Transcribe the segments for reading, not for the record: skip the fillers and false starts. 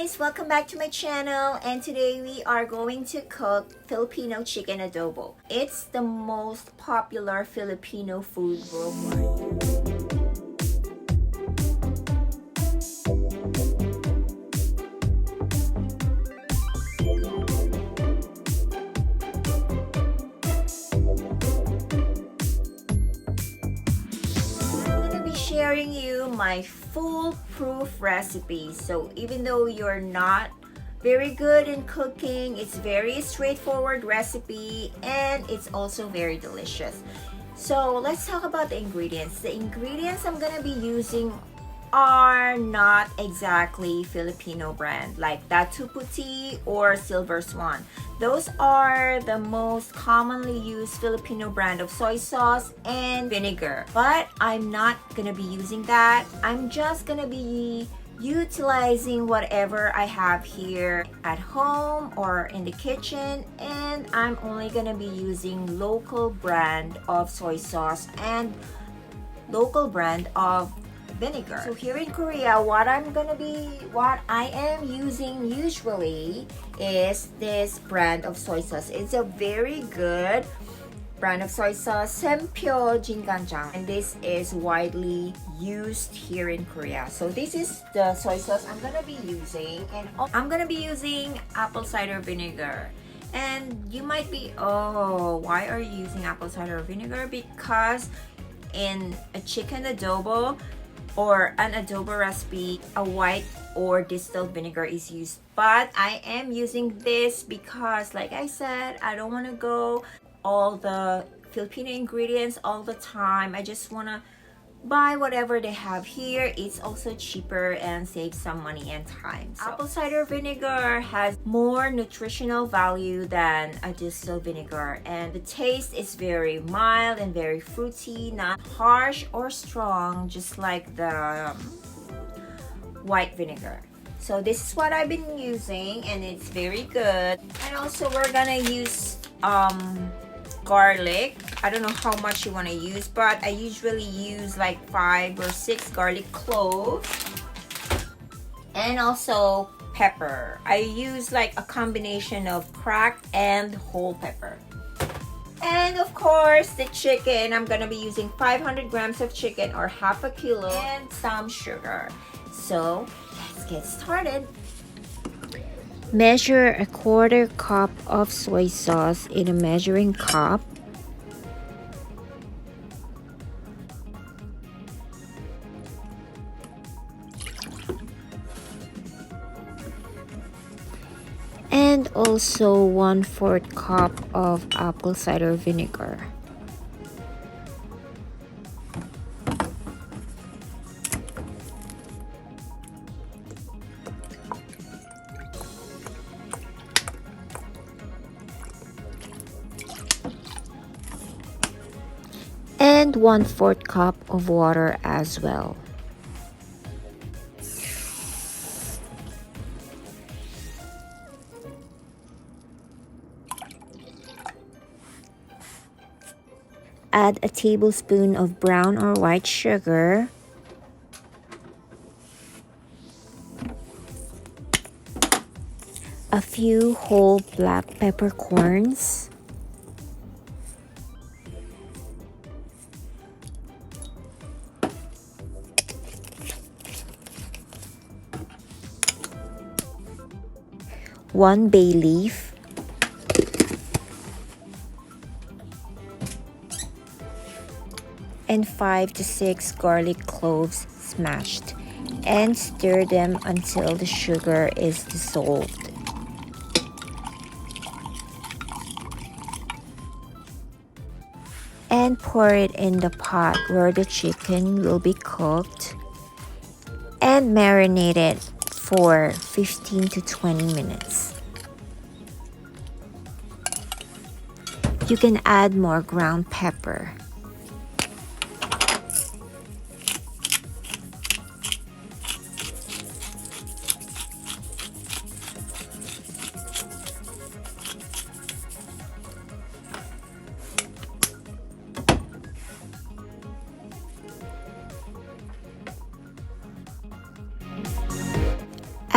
guys, welcome back to my channel, and today we are going to cook Filipino chicken adobo. It's the most popular Filipino food worldwide. Sharing you my foolproof recipe. So even though you're not very good in cooking, it's very straightforward recipe and it's also very delicious. So let's talk about the ingredients. The ingredients I'm gonna be using are not exactly Filipino brand like Datu Puti or Silver Swan. Those are the most commonly used Filipino brand of soy sauce and vinegar. But I'm not gonna be using that. I'm just gonna be utilizing whatever I have here at home or in the kitchen, and I'm only gonna be using local brand of soy sauce and local brand of vinegar. So here in Korea, what I am using usually is this brand of soy sauce. It's a very good brand of soy sauce, Sempyo Jinganjang, and this is widely used here in Korea. So this is the soy sauce I'm gonna be using, and I'm gonna be using apple cider vinegar. And you might be, oh, why are you using apple cider vinegar? Because in a chicken adobo or an adobo recipe, a white or distilled vinegar is used. But I am using this because, like I said, I don't want to go all the Filipino ingredients all the time. I just want to buy whatever they have here. It's also cheaper and saves some money and time. So apple cider vinegar has more nutritional value than a distilled vinegar, and the taste is very mild and very fruity, not harsh or strong, just like the white vinegar. So this is what I've been using, and it's very good. And also we're gonna use garlic. I don't know how much you want to use, but I usually use like 5 or 6 garlic cloves, and also pepper. I use like a combination of cracked and whole pepper. And of course the chicken, I'm gonna be using 500 grams of chicken or half a kilo, and some sugar. So let's get started. Measure a 1/4 cup of soy sauce in a measuring cup. And also 1/4 cup of apple cider vinegar. And 1/4 cup of water as well. Add a tablespoon of brown or white sugar, a few whole black peppercorns, one bay leaf, and 5 to 6 garlic cloves smashed, and stir them until the sugar is dissolved. And pour it in the pot where the chicken will be cooked, and marinate it for 15 to 20 minutes. You can add more ground pepper.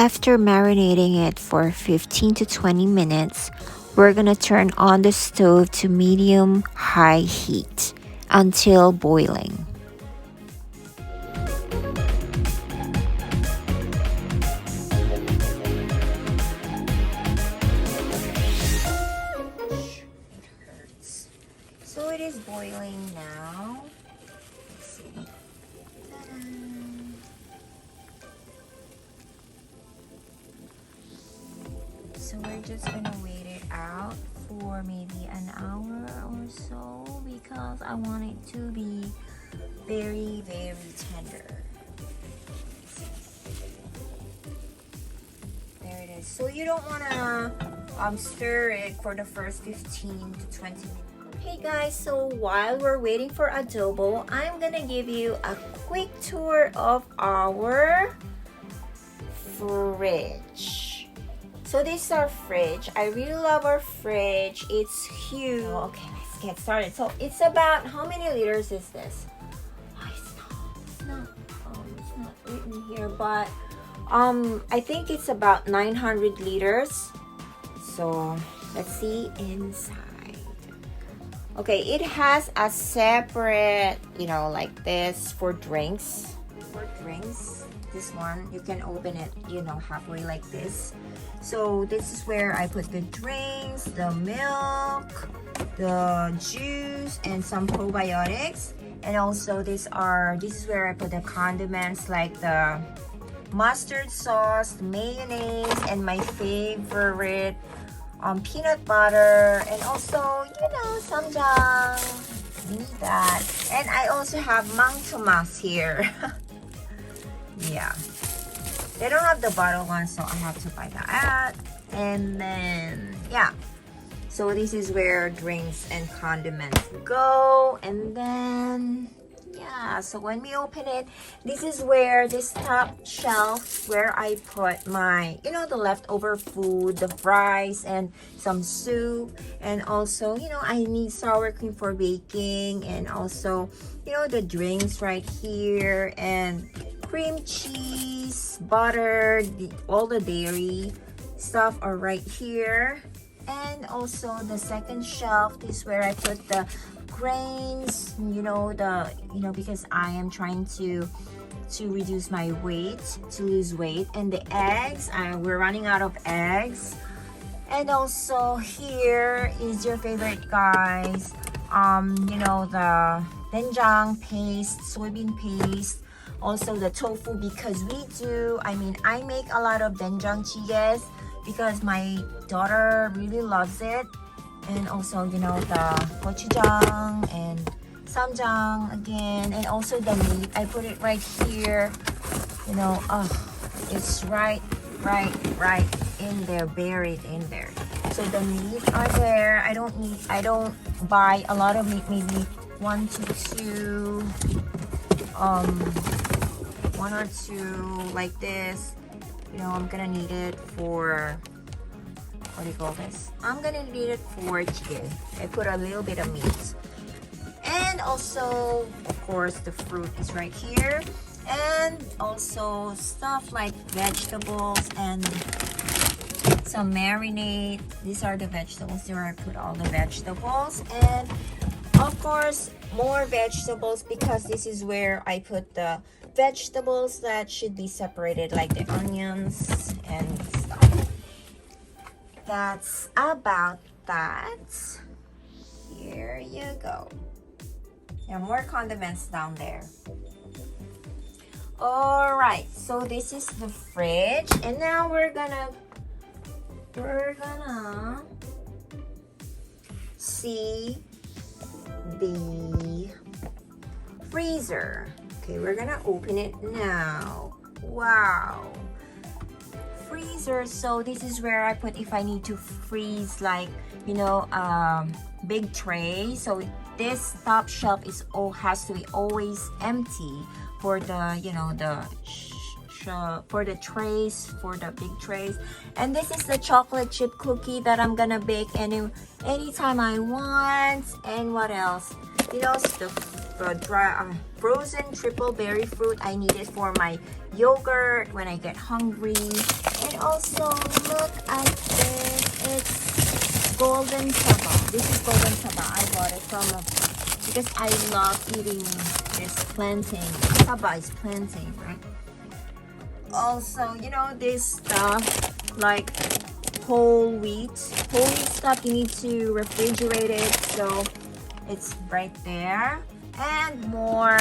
After marinating it for 15 to 20 minutes, we're gonna turn on the stove to medium-high heat until boiling. So it is boiling now. Let's see. Ta-da. So we're just gonna wait it out for maybe an hour or so because I want it to be very, very tender. There it is. So you don't wanna stir it for the first 15 to 20 minutes. Hey guys, so while we're waiting for adobo, I'm gonna give you a quick tour of our fridge. So this is our fridge. I really love our fridge. It's huge. Oh, okay, let's get started. So it's about, how many liters is this? Oh, it's not written here, but I think it's about 900 liters. So let's see inside. Okay, it has a separate, like this for drinks. For drinks, this one, you can open it, halfway like this. So this is where I put the drinks, the milk, the juice, and some probiotics. And also this is where I put the condiments like the mustard sauce, mayonnaise, and my favorite peanut butter, and also samjang. Need that. And I also have mang tomas here. Yeah, they don't have the bottle one, so I have to buy that. And then yeah, so this is where drinks and condiments go. And then yeah, so when we open it, this is where this top shelf where I put my, the leftover food, the fries and some soup. And also, I need sour cream for baking. And also, the drinks right here. And cream cheese, butter, all the dairy stuff are right here. And also the second shelf is where I put the grains, because I am trying to reduce my weight, to lose weight. And the eggs, we're running out of eggs. And also here is your favorite, guys, the doenjang paste, soybean paste, also the tofu, because I make a lot of doenjang jigaes because my daughter really loves it. And also, the gochujang and samjang again. And also the meat, I put it right here. It's right in there, buried in there. So the meat are there. I don't buy a lot of meat, maybe one or two like this. I'm gonna need it for, what do you call this? I'm gonna need it for chicken. I put a little bit of meat. And also, of course, the fruit is right here. And also stuff like vegetables and some marinade. These are the vegetables. Here I put all the vegetables. And of course, more vegetables, because this is where I put the vegetables that should be separated, like the onions and stuff. That's about that. Here you go. There are more condiments down there. All right, so this is the fridge, and now we're gonna see the freezer. Okay, we're gonna open it now. Wow, freezer. So this is where I put if I need to freeze, like big tray. So this top shelf has to be always empty for the for the trays, for the big trays. And this is the chocolate chip cookie that I'm gonna bake anytime I want. And what else? The dry frozen triple berry fruit. I need it for my yogurt when I get hungry. also look at this. It's golden saba. This is golden saba. I bought it from because I love eating this plantain. Saba is plantain, right? Also, you know this stuff like whole wheat stuff, you need to refrigerate it, so it's right there. And more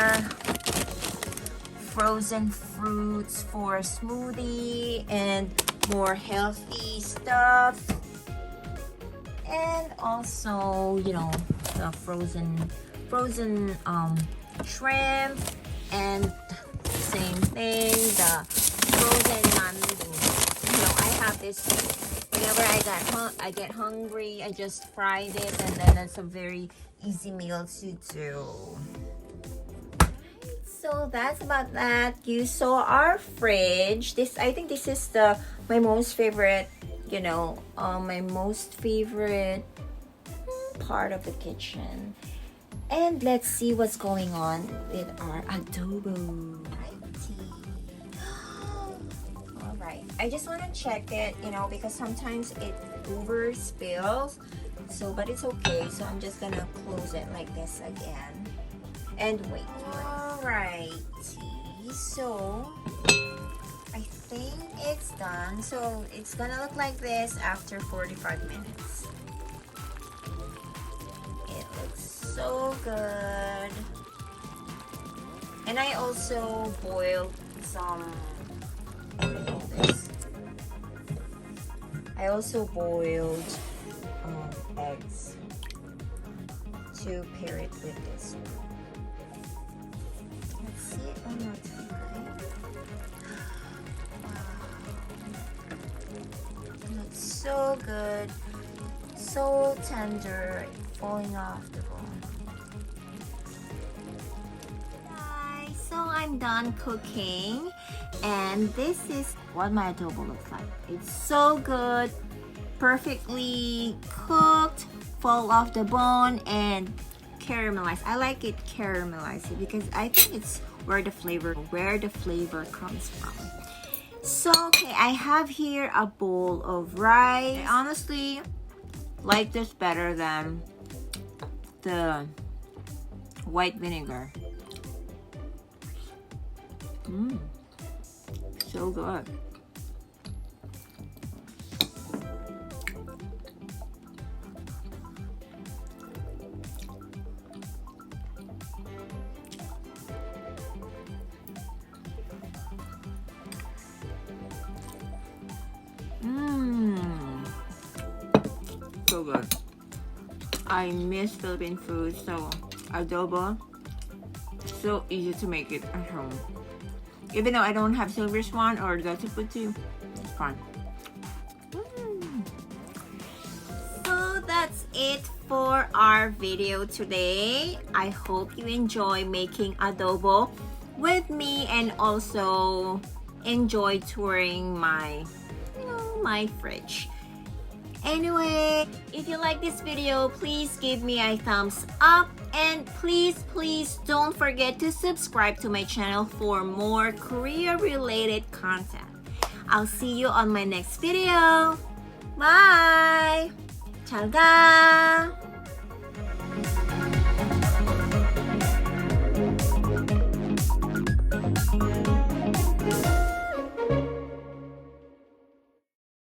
frozen fruits for smoothie and more healthy stuff. And also, you know, the frozen shrimp, and same thing, the frozen mandu. You know, I have this whenever I get hungry, I just fried it, and then that's a very easy meal to do. So that's about that. You saw our fridge. I think this is my most favorite, you know, my most favorite part of the kitchen. And let's see what's going on with our adobo. Alright, I just want to check it, you know, because sometimes it over spills. So, but it's okay. So I'm just gonna close it like this again and wait. Alright, so I think it's done. So it's gonna look like this after 45 minutes. It looks so good. And I also boiled some, what do you call this? I also boiled eggs to pair it with this. Let's see it one more time. Wow. It looks so good, so tender, falling off the bone. Guys, so I'm done cooking, and this is what my adobo looks like. It's so good, perfectly cooked, fall off the bone, and caramelized. I like it caramelized because I think it's where the flavor comes from. So okay, I have here a bowl of rice. I honestly like this better than the white vinegar. So good. So good. I miss Philippine food, so adobo, so easy to make it at home. Even though I don't have silver swan or lots of food too, it's fun. So that's it for our video today. I hope you enjoy making adobo with me and also enjoy touring my, my fridge. Anyway, if you like this video, please give me a thumbs up, and please don't forget to subscribe to my channel for more Korea related content. I'll see you on my next video. Bye! 잘 가!